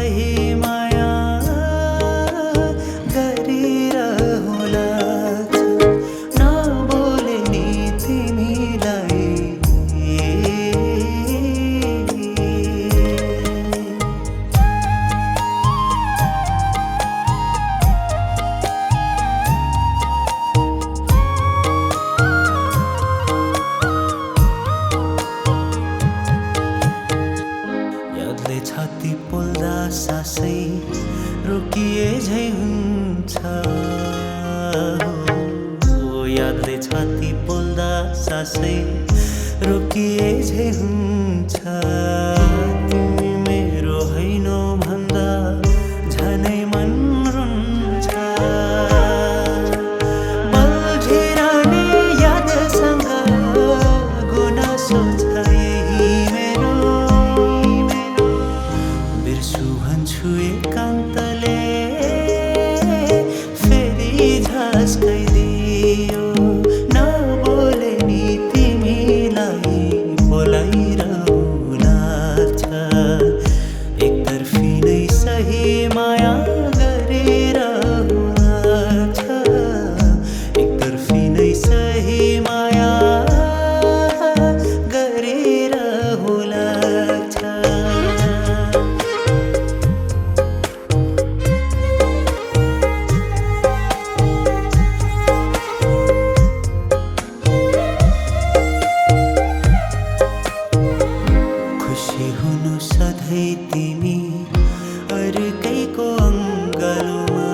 सही माया गरिरहला नबोले नि तिमीलाई छाती पोल्दा सासै रोकिए झै हुन्छ हो यादले छाती पोल्दा सासै रोकिए झै हुन्छ तिमी मेरो हैनौ भन्दा झनै मन रुन्छ बल्झिरहने यादसँग गुनासो छ भन्छु एकान्तले फेरि झस्काइदियो नबोले नि तिमीलाई बोलाइरहला एकतर्फी नै सही माया गरिरहला एकतर्फी नै सही माया गरिरहला हुनु सधैँ तिमी अर्कैको अङ्गालोमा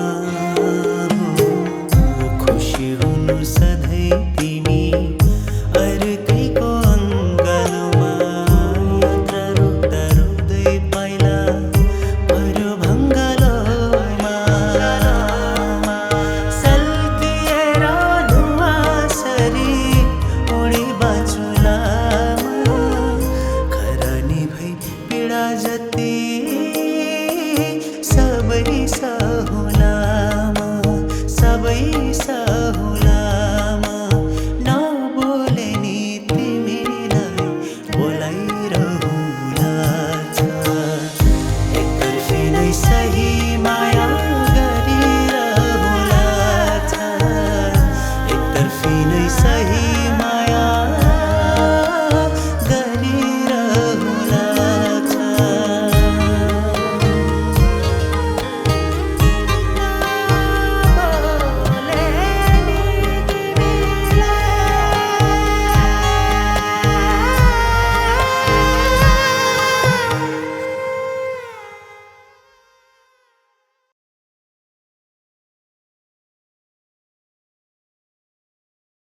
खुसी हुनु सधैँ तिमी अर्कैको अङ्गालोमा यात्रा रोक्दा रोक्दै पाइला पर्यो भङ्गालोमा सल्किएर धुवासरी उडी बाँचुला पीडा जति सबै सहुलामा नबोले नि तिमीलाई बोलाइरहला एकतर्फी नै